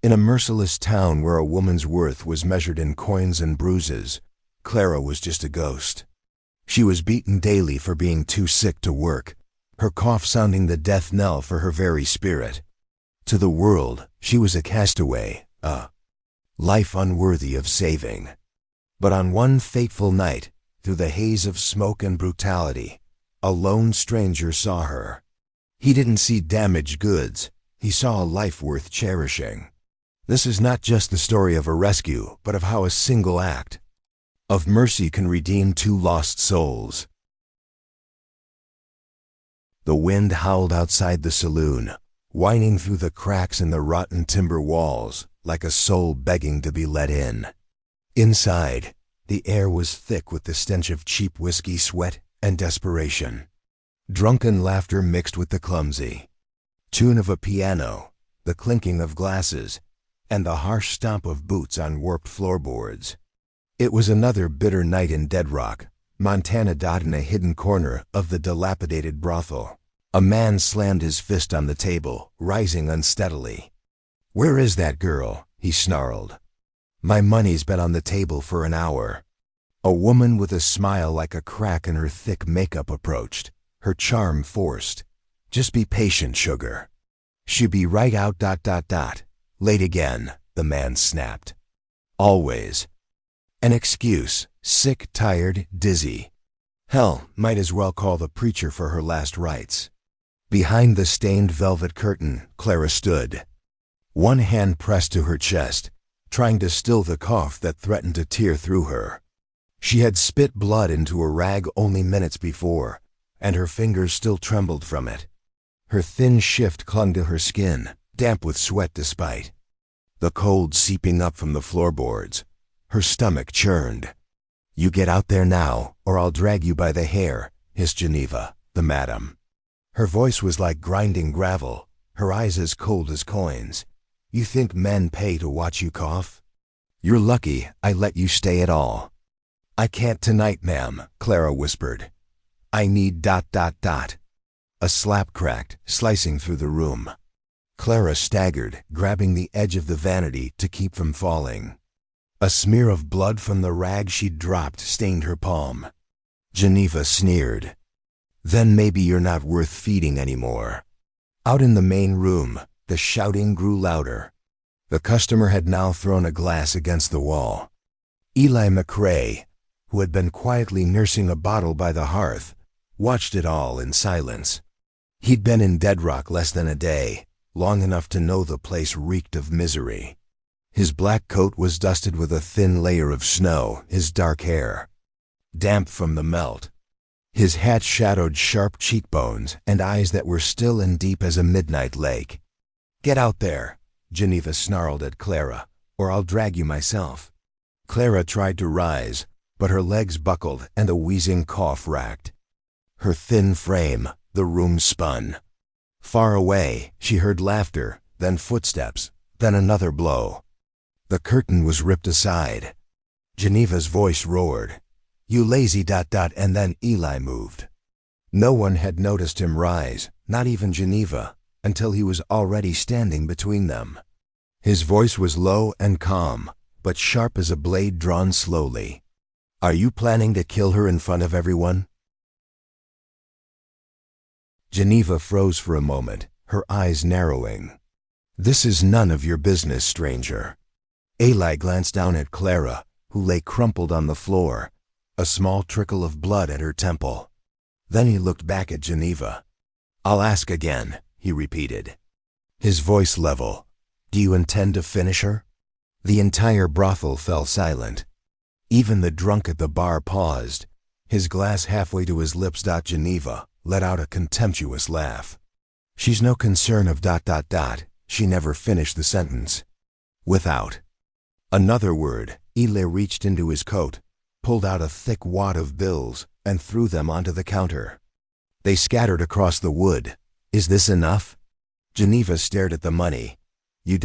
In a merciless town where a woman's worth was measured in coins and bruises, Clara was just a ghost. She was beaten daily for being too sick to work, her cough sounding the death knell for her very spirit. To the world, she was a castaway, a life unworthy of saving. But on one fateful night, through the haze of smoke and brutality, a lone stranger saw her. He didn't see damaged goods, he saw a life worth cherishing. This is not just the story of a rescue, but of how a single act of mercy can redeem two lost souls. The wind howled outside the saloon, whining through the cracks in the rotten timber walls, like a soul begging to be let in. Inside, the air was thick with the stench of cheap whiskey, sweat, and desperation. Drunken laughter mixed with the clumsy tune of a piano, the clinking of glasses, and the harsh stomp of boots on warped floorboards. It was another bitter night in Dead Rock, Montana. In a hidden corner of the dilapidated brothel, a man slammed his fist on the table, rising unsteadily. "Where is that girl?" he snarled. "My money's been on the table for an hour." A woman with a smile like a crack in her thick makeup approached, her charm forced. "Just be patient, sugar. She'll be right out. Late again," the man snapped. "Always. An excuse, sick, tired, dizzy. Hell, might as well call the preacher for her last rites." Behind the stained velvet curtain, Clara stood, one hand pressed to her chest, trying to still the cough that threatened to tear through her. She had spit blood into a rag only minutes before, and her fingers still trembled from it. Her thin shift clung to her skin, damp with sweat despite the cold seeping up from the floorboards. Her stomach churned. "You get out there now, or I'll drag you by the hair," hissed Geneva, the madam. Her voice was like grinding gravel, her eyes as cold as coins. "You think men pay to watch you cough? You're lucky I let you stay at all." "I can't tonight, ma'am," Clara whispered. "I need ... A slap cracked, slicing through the room. Clara staggered, grabbing the edge of the vanity to keep from falling. A smear of blood from the rag she'd dropped stained her palm. Geneva sneered. "Then maybe you're not worth feeding anymore." Out in the main room, the shouting grew louder. The customer had now thrown a glass against the wall. Eli McCrae, who had been quietly nursing a bottle by the hearth, watched it all in silence. He'd been in Dead Rock less than a day, long enough to know the place reeked of misery. His black coat was dusted with a thin layer of snow, his dark hair damp from the melt. His hat shadowed sharp cheekbones and eyes that were still and deep as a midnight lake. "Get out there," Geneva snarled at Clara, "or I'll drag you myself." Clara tried to rise, but her legs buckled and a wheezing cough racked her thin frame. The room spun. Far away, she heard laughter, then footsteps, then another blow. The curtain was ripped aside. Geneva's voice roared, "You lazy ... and then Eli moved. No one had noticed him rise, not even Geneva, until he was already standing between them. His voice was low and calm, but sharp as a blade drawn slowly. "Are you planning to kill her in front of everyone?" Geneva froze for a moment, her eyes narrowing. "This is none of your business, stranger." Eli glanced down at Clara, who lay crumpled on the floor, a small trickle of blood at her temple. Then he looked back at Geneva. "I'll ask again," he repeated, his voice level. "Do you intend to finish her?" The entire brothel fell silent. Even the drunk at the bar paused, his glass halfway to his lips. Geneva let out a contemptuous laugh. "She's no concern of ... She never finished the sentence. "Without another word, Eli reached into his coat, pulled out a thick wad of bills, and threw them onto the counter. They scattered across the wood. "Is this enough?" Geneva stared at the money. "You ...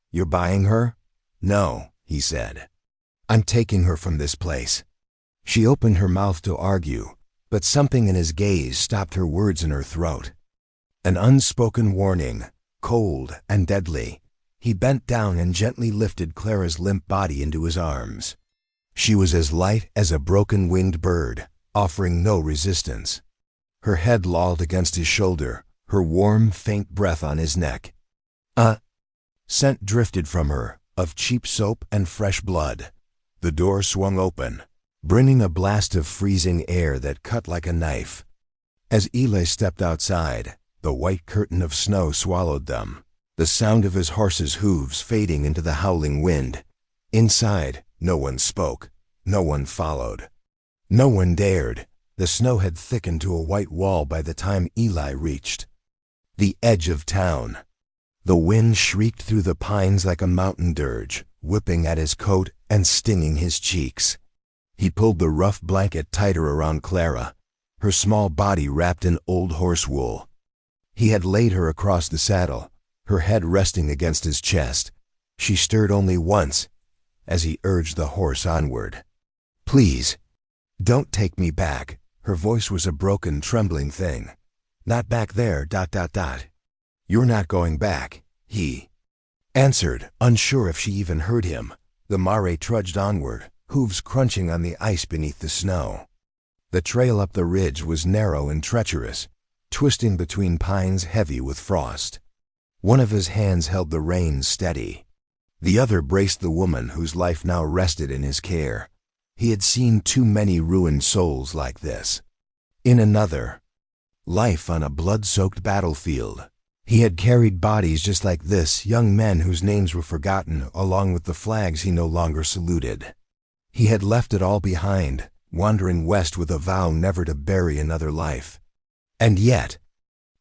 You're buying her?" "No," he said. "I'm taking her from this place." She opened her mouth to argue, but something in his gaze stopped her words in her throat. An unspoken warning, cold and deadly. He bent down and gently lifted Clara's limp body into his arms. She was as light as a broken-winged bird, offering no resistance. Her head lolled against his shoulder, her warm, faint breath on his neck. A scent drifted from her, of cheap soap and fresh blood. The door swung open, bringing a blast of freezing air that cut like a knife. As Eli stepped outside, the white curtain of snow swallowed them, the sound of his horse's hooves fading into the howling wind. Inside, no one spoke, no one followed. No one dared. The snow had thickened to a white wall by the time Eli reached the edge of town. The wind shrieked through the pines like a mountain dirge, whipping at his coat and stinging his cheeks. He pulled the rough blanket tighter around Clara, her small body wrapped in old horse wool. He had laid her across the saddle, her head resting against his chest. She stirred only once, as he urged the horse onward. "Please, don't take me back." Her voice was a broken, trembling thing. "Not back there, ... You're not going back," he answered, unsure if she even heard him. The mare trudged onward, hooves crunching on the ice beneath the snow. The trail up the ridge was narrow and treacherous, twisting between pines heavy with frost. One of his hands held the reins steady. The other braced the woman whose life now rested in his care. He had seen too many ruined souls like this. In another life on a blood-soaked battlefield, he had carried bodies just like this, young men whose names were forgotten, along with the flags he no longer saluted. He had left it all behind, wandering west with a vow never to bury another life. And yet,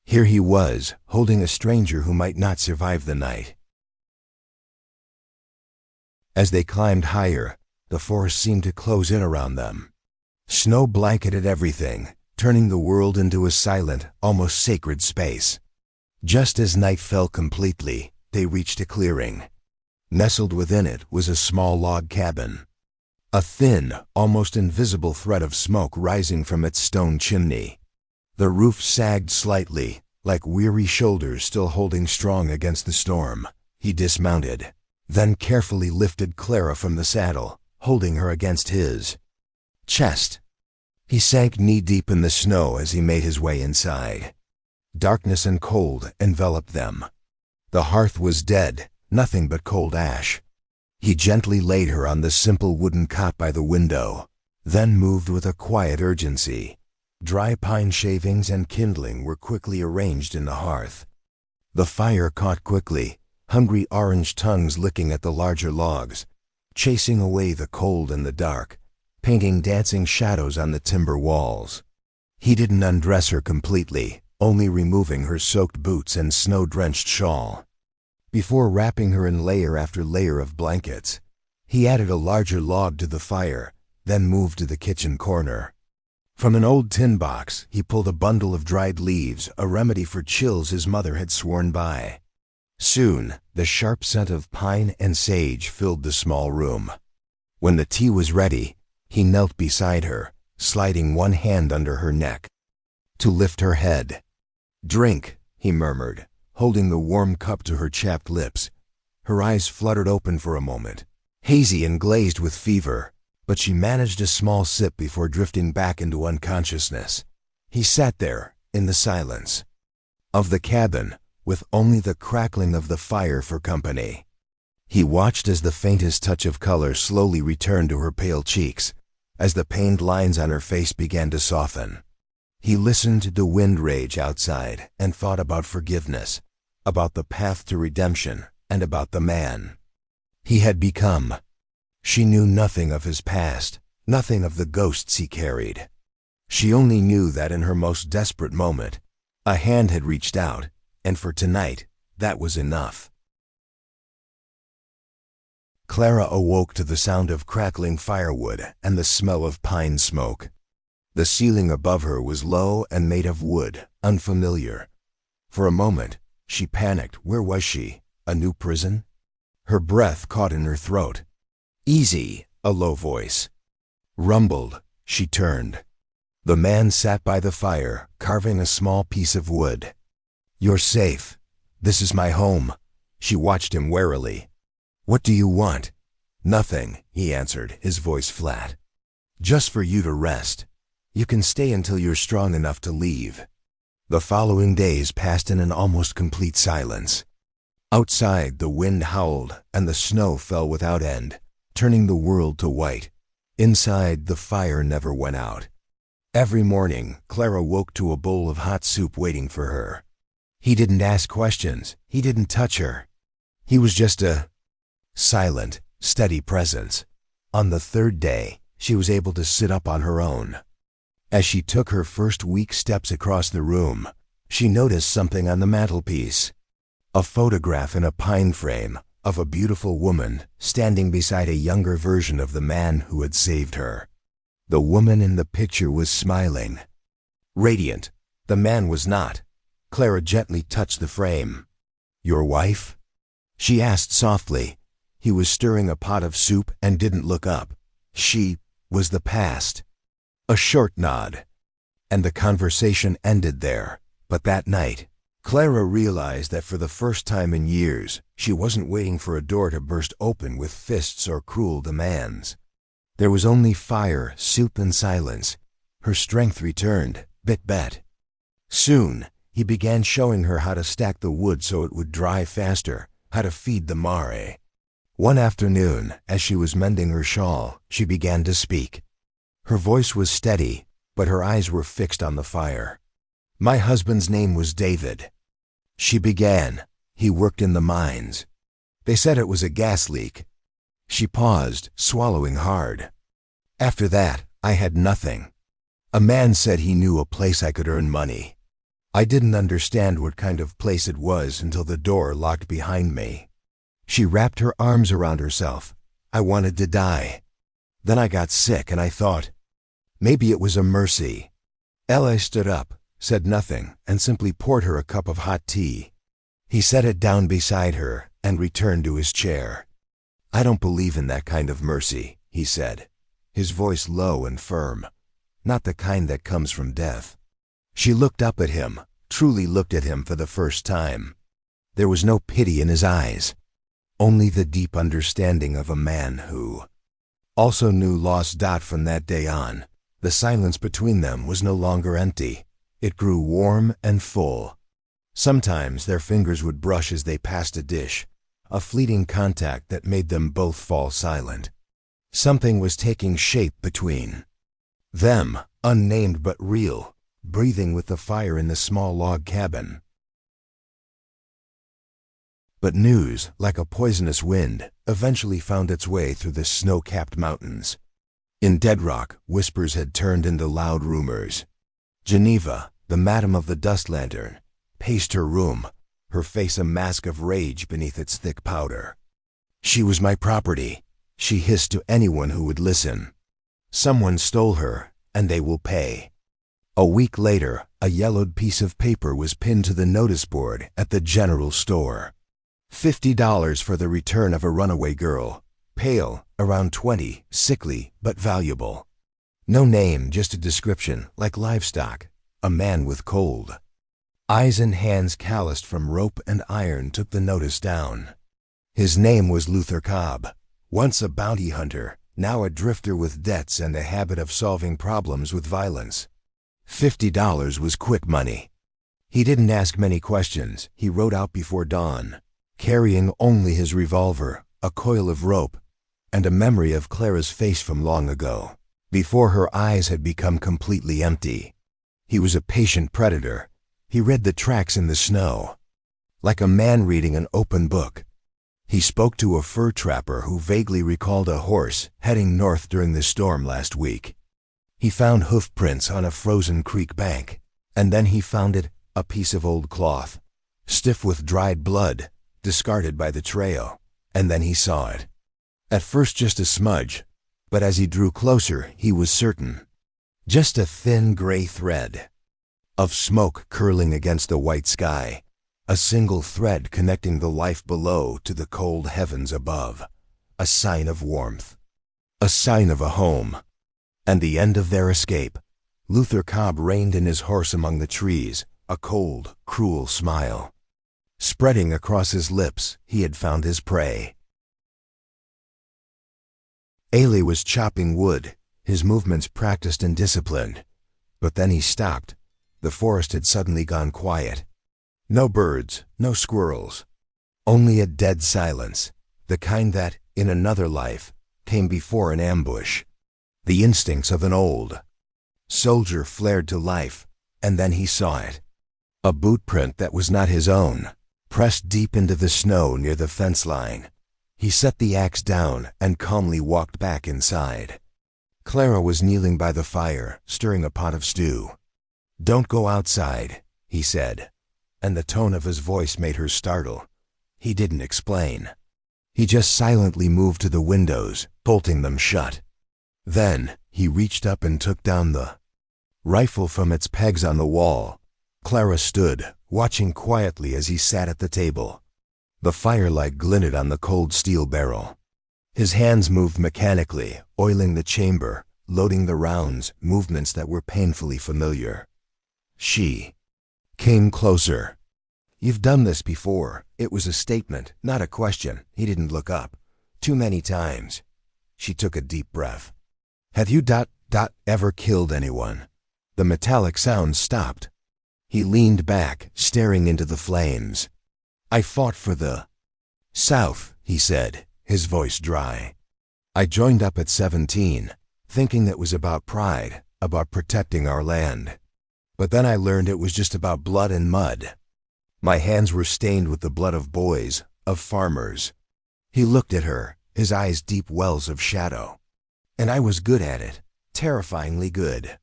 here he was, holding a stranger who might not survive the night. As they climbed higher, the forest seemed to close in around them. Snow blanketed everything, turning the world into a silent, almost sacred space. Just as night fell completely, they reached a clearing. Nestled within it was a small log cabin. A thin, almost invisible thread of smoke rising from its stone chimney. The roof sagged slightly, like weary shoulders still holding strong against the storm. He dismounted, then carefully lifted Clara from the saddle, holding her against his chest. He sank knee-deep in the snow as he made his way inside. Darkness and cold enveloped them. The hearth was dead, nothing but cold ash. He gently laid her on the simple wooden cot by the window, then moved with a quiet urgency. Dry pine shavings and kindling were quickly arranged in the hearth. The fire caught quickly, hungry orange tongues licking at the larger logs, chasing away the cold and the dark, painting dancing shadows on the timber walls. He didn't undress her completely, only removing her soaked boots and snow-drenched shawl. Before wrapping her in layer after layer of blankets, he added a larger log to the fire, then moved to the kitchen corner. From an old tin box, he pulled a bundle of dried leaves, a remedy for chills his mother had sworn by. Soon, the sharp scent of pine and sage filled the small room. When the tea was ready, he knelt beside her, sliding one hand under her neck to lift her head. "Drink," he murmured, holding the warm cup to her chapped lips. Her eyes fluttered open for a moment, hazy and glazed with fever, but she managed a small sip before drifting back into unconsciousness. He sat there, in the silence of the cabin, with only the crackling of the fire for company. He watched as the faintest touch of color slowly returned to her pale cheeks, as the pained lines on her face began to soften. He listened to the wind rage outside and thought about forgiveness, about the path to redemption, and about the man he had become. She knew nothing of his past, nothing of the ghosts he carried. She only knew that in her most desperate moment, a hand had reached out, and for tonight, that was enough. Clara awoke to the sound of crackling firewood and the smell of pine smoke. The ceiling above her was low and made of wood, unfamiliar. For a moment, she panicked. Where was she? A new prison? Her breath caught in her throat. "Easy," a low voice rumbled. She turned. The man sat by the fire, carving a small piece of wood. "You're safe. This is my home." She watched him warily. "What do you want?" "Nothing," he answered, his voice flat. "Just for you to rest. You can stay until you're strong enough to leave." The following days passed in an almost complete silence. Outside, the wind howled and the snow fell without end, turning the world to white. Inside, the fire never went out. Every morning, Clara woke to a bowl of hot soup waiting for her. He didn't ask questions. He didn't touch her. He was just a silent, steady presence. On the third day, she was able to sit up on her own. As she took her first weak steps across the room, she noticed something on the mantelpiece. A photograph in a pine frame of a beautiful woman standing beside a younger version of the man who had saved her. The woman in the picture was smiling. Radiant. The man was not. Clara gently touched the frame. "Your wife?" she asked softly. He was stirring a pot of soup and didn't look up. "She was the past." A short nod. And the conversation ended there. But that night, Clara realized that for the first time in years, she wasn't waiting for a door to burst open with fists or cruel demands. There was only fire, soup, and silence. Her strength returned, bit by bit. Soon, he began showing her how to stack the wood so it would dry faster, how to feed the mare. One afternoon, as she was mending her shawl, she began to speak. Her voice was steady, but her eyes were fixed on the fire. "My husband's name was David," she began. "He worked in the mines. They said it was a gas leak." She paused, swallowing hard. "After that, I had nothing. A man said he knew a place I could earn money. I didn't understand what kind of place it was until the door locked behind me." She wrapped her arms around herself. "I wanted to die. Then I got sick and I thought, maybe it was a mercy." Eli stood up, said nothing, and simply poured her a cup of hot tea. He set it down beside her and returned to his chair. "I don't believe in that kind of mercy," he said, his voice low and firm. "Not the kind that comes from death." She looked up at him, truly looked at him for the first time. There was no pity in his eyes, only the deep understanding of a man who also knew lost. From that day on, the silence between them was no longer empty. It grew warm and full. Sometimes their fingers would brush as they passed a dish, a fleeting contact that made them both fall silent. Something was taking shape between them, unnamed but real, breathing with the fire in the small log cabin. But news, like a poisonous wind, eventually found its way through the snow-capped mountains. In Dead Rock, whispers had turned into loud rumors. Geneva, the madam of the dust lantern, paced her room, her face a mask of rage beneath its thick powder. "She was my property," she hissed to anyone who would listen. "Someone stole her, and they will pay." A week later, a yellowed piece of paper was pinned to the notice board at the general store. $50 for the return of a runaway girl, pale, around 20, sickly, but valuable. No name, just a description, like livestock, a man with cold. Eyes and hands calloused from rope and iron took the notice down. His name was Luther Cobb, once a bounty hunter, now a drifter with debts and a habit of solving problems with violence. $50 was quick money. He didn't ask many questions. He rode out before dawn, carrying only his revolver, a coil of rope, and a memory of Clara's face from long ago, before her eyes had become completely empty. He was a patient predator. He read the tracks in the snow, like a man reading an open book. He spoke to a fur trapper who vaguely recalled a horse heading north during the storm last week. He found hoof prints on a frozen creek bank, and then he found it, a piece of old cloth, stiff with dried blood, discarded by the trail, and then he saw it. At first just a smudge, but as he drew closer, he was certain. Just a thin gray thread of smoke curling against the white sky, a single thread connecting the life below to the cold heavens above, a sign of warmth, a sign of a home. And the end of their escape. Luther Cobb reined in his horse among the trees, a cold, cruel smile. Spreading across his lips, he had found his prey. Eli was chopping wood, his movements practiced and disciplined. But then he stopped. The forest had suddenly gone quiet. No birds, no squirrels. Only a dead silence, the kind that, in another life, came before an ambush. The instincts of an old soldier flared to life, and then he saw it. A boot print that was not his own, pressed deep into the snow near the fence line. He set the axe down and calmly walked back inside. Clara was kneeling by the fire, stirring a pot of stew. "Don't go outside," he said, and the tone of his voice made her startle. He didn't explain. He just silently moved to the windows, bolting them shut. Then, he reached up and took down the rifle from its pegs on the wall. Clara stood, watching quietly as he sat at the table. The firelight glinted on the cold steel barrel. His hands moved mechanically, oiling the chamber, loading the rounds, movements that were painfully familiar. She came closer. "You've done this before." It was a statement, not a question. He didn't look up. "Too many times." She took a deep breath. "Have you ever killed anyone?" The metallic sound stopped. He leaned back, staring into the flames. "I fought for the South," he said, his voice dry. "I joined up at 17, thinking that was about pride, about protecting our land. But then I learned it was just about blood and mud. My hands were stained with the blood of boys, of farmers." He looked at her, his eyes deep wells of shadow. "And I was good at it, terrifyingly good.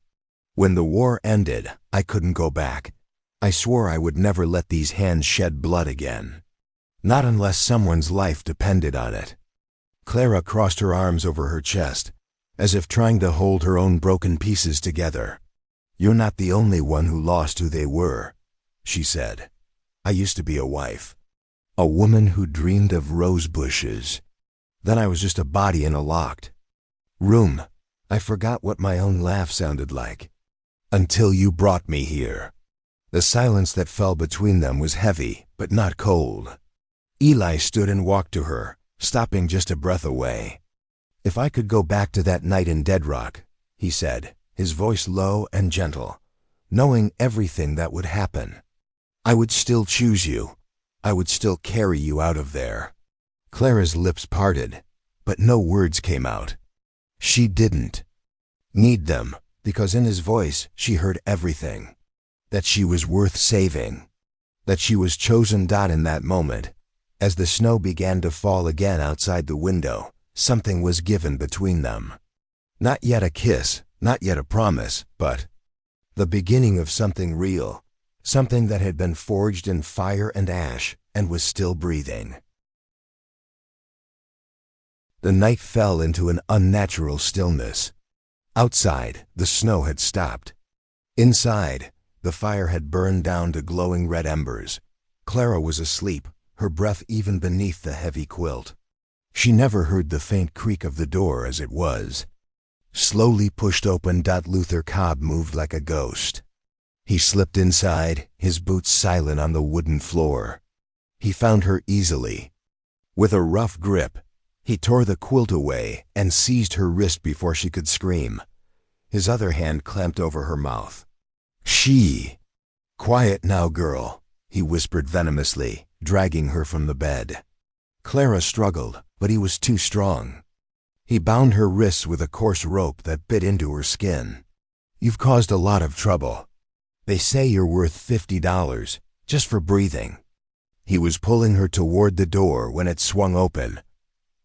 When the war ended, I couldn't go back. I swore I would never let these hands shed blood again. Not unless someone's life depended on it." Clara crossed her arms over her chest, as if trying to hold her own broken pieces together. "You're not the only one who lost who they were," she said. "I used to be a wife. A woman who dreamed of rose bushes. Then I was just a body in a locked room. I forgot what my own laugh sounded like. Until you brought me here." The silence that fell between them was heavy, but not cold. Eli stood and walked to her, stopping just a breath away. "If I could go back to that night in Dead Rock," he said, his voice low and gentle, "knowing everything that would happen, I would still choose you. I would still carry you out of there." Clara's lips parted, but no words came out. She didn't need them, because in his voice she heard everything. That she was worth saving. That she was chosen. In that moment, as the snow began to fall again outside the window, something was given between them. Not yet a kiss, not yet a promise, but the beginning of something real. Something that had been forged in fire and ash and was still breathing. The night fell into an unnatural stillness. Outside, the snow had stopped. Inside, the fire had burned down to glowing red embers. Clara was asleep, her breath even beneath the heavy quilt. She never heard the faint creak of the door as it was slowly pushed open. Luther Cobb moved like a ghost. He slipped inside, his boots silent on the wooden floor. He found her easily. With a rough grip, he tore the quilt away and seized her wrist before she could scream. His other hand clamped over her mouth. "Quiet now, girl," he whispered venomously, dragging her from the bed. Clara struggled, but he was too strong. He bound her wrists with a coarse rope that bit into her skin. "You've caused a lot of trouble. They say you're worth $50, just for breathing." He was pulling her toward the door when it swung open.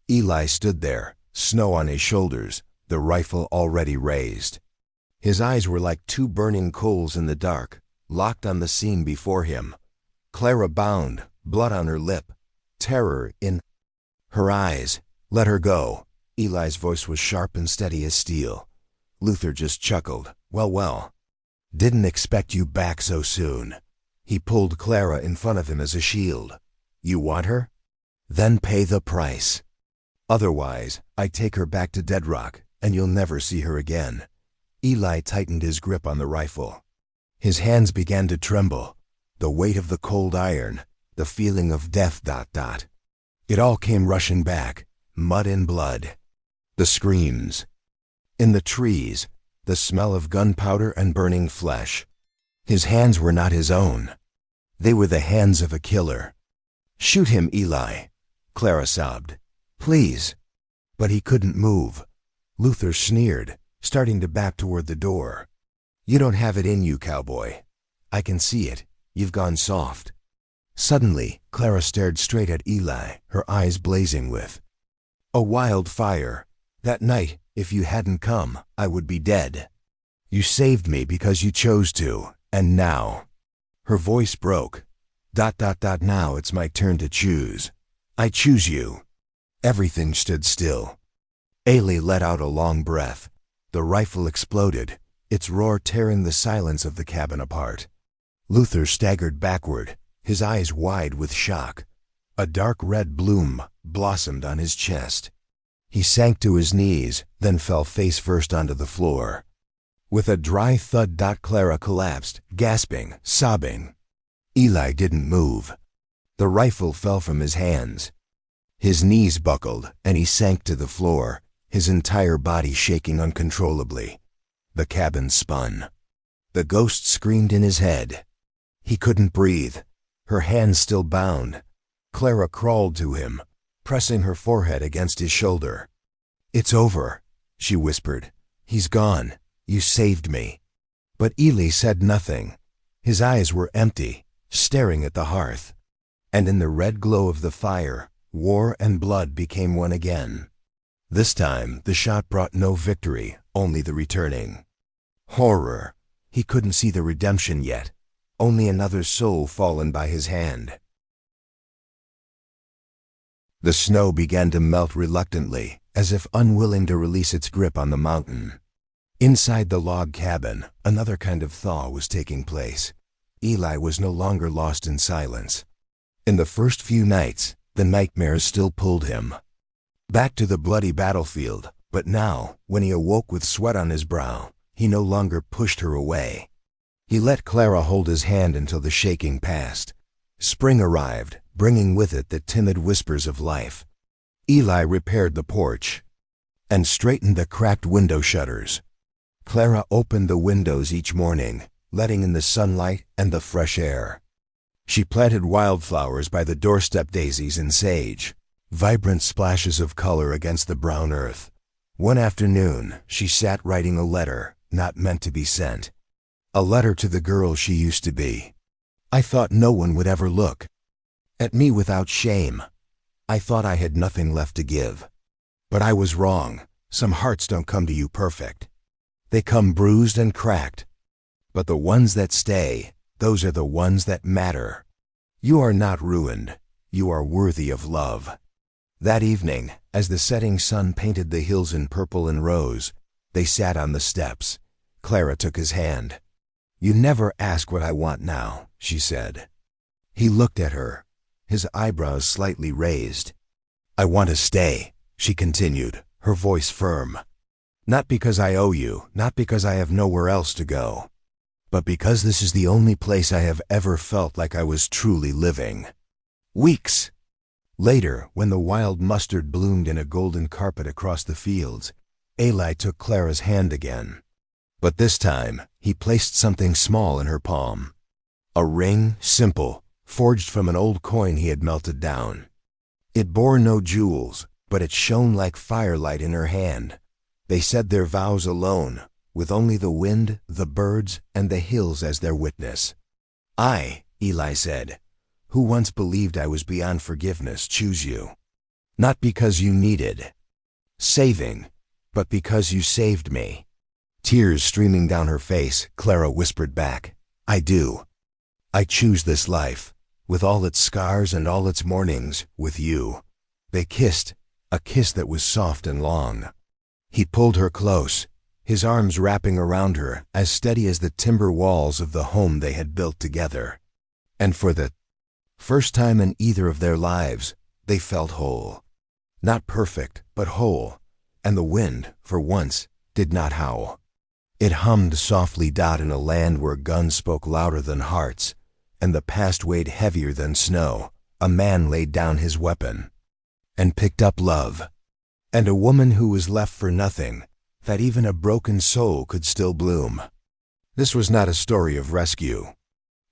Eli stood there, snow on his shoulders, the rifle already raised. His eyes were like two burning coals in the dark, locked on the scene before him. Clara bound, blood on her lip, terror in her eyes. "Let her go." Eli's voice was sharp and steady as steel. Luther just chuckled. Well. "Didn't expect you back so soon." He pulled Clara in front of him as a shield. "You want her? Then pay the price. Otherwise, I take her back to Dead Rock, and you'll never see her again." Eli tightened his grip on the rifle. His hands began to tremble. The weight of the cold iron, the feeling of death. It all came rushing back, mud and blood. The screams. In the trees, the smell of gunpowder and burning flesh. His hands were not his own. They were the hands of a killer. "Shoot him, Eli," Clara sobbed. "Please." But he couldn't move. Luther sneered, starting to back toward the door. "You don't have it in you, Cowboy. I can see it. You've gone soft." Suddenly, Clara stared straight at Eli, her eyes blazing with a wild fire. "That night, if you hadn't come, I would be dead. You saved me because you chose to, and now—" Her voice broke. Now it's my turn to choose. I choose you." Everything stood still. Eli let out a long breath. The rifle exploded, its roar tearing the silence of the cabin apart. Luther staggered backward, his eyes wide with shock. A dark red bloom blossomed on his chest. He sank to his knees, then fell face first onto the floor. With a dry thud, Clara collapsed, gasping, sobbing. Eli didn't move. The rifle fell from his hands. His knees buckled, and he sank to the floor, his entire body shaking uncontrollably. The cabin spun. The ghost screamed in his head. He couldn't breathe, her hands still bound. Clara crawled to him, pressing her forehead against his shoulder. "It's over," she whispered. "He's gone. You saved me." But Eli said nothing. His eyes were empty, staring at the hearth. And in the red glow of the fire, war and blood became one again. This time, the shot brought no victory, only the returning horror. He couldn't see the redemption yet, only another soul fallen by his hand. The snow began to melt reluctantly, as if unwilling to release its grip on the mountain. Inside the log cabin, another kind of thaw was taking place. Eli was no longer lost in silence. In the first few nights, the nightmares still pulled him back to the bloody battlefield, but now, when he awoke with sweat on his brow, he no longer pushed her away. He let Clara hold his hand until the shaking passed. Spring arrived, bringing with it the timid whispers of life. Eli repaired the porch and straightened the cracked window shutters. Clara opened the windows each morning, letting in the sunlight and the fresh air. She planted wildflowers by the doorstep, daisies and sage, vibrant splashes of color against the brown earth. One afternoon, she sat writing a letter, not meant to be sent. A letter to the girl she used to be. "I thought no one would ever look at me without shame. I thought I had nothing left to give. But I was wrong. Some hearts don't come to you perfect. They come bruised and cracked. But the ones that stay, those are the ones that matter. You are not ruined. You are worthy of love." That evening, as the setting sun painted the hills in purple and rose, they sat on the steps. Clara took his hand. "You never ask what I want now," she said. He looked at her, his eyebrows slightly raised. "I want to stay," she continued, her voice firm. "Not because I owe you, not because I have nowhere else to go, but because this is the only place I have ever felt like I was truly living." Weeks later, when the wild mustard bloomed in a golden carpet across the fields, Eli took Clara's hand again. But this time, he placed something small in her palm. A ring, simple, forged from an old coin he had melted down. It bore no jewels, but it shone like firelight in her hand. They said their vows alone, with only the wind, the birds, and the hills as their witness. "I," Eli said, "who once believed I was beyond forgiveness, choose you. Not because you needed saving, but because you saved me." Tears streaming down her face, Clara whispered back, "I do. I choose this life, with all its scars and all its mournings, with you." They kissed, a kiss that was soft and long. He pulled her close, his arms wrapping around her, as steady as the timber walls of the home they had built together. And for the first time in either of their lives, they felt whole. Not perfect, but whole, and the wind, for once, did not howl. It hummed softly in a land where guns spoke louder than hearts, and the past weighed heavier than snow. A man laid down his weapon and picked up love. And a woman who was left for nothing, that even a broken soul could still bloom. This was not a story of rescue.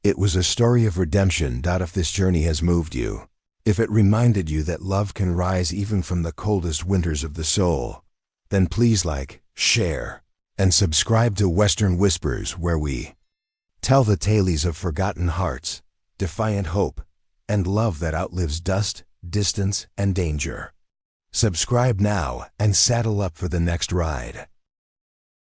It was a story of redemption. If this journey has moved you, if it reminded you that love can rise even from the coldest winters of the soul, then please like, share, and subscribe to Western Whispers, where we tell the tales of forgotten hearts, defiant hope, and love that outlives dust, distance, and danger. Subscribe now and saddle up for the next ride.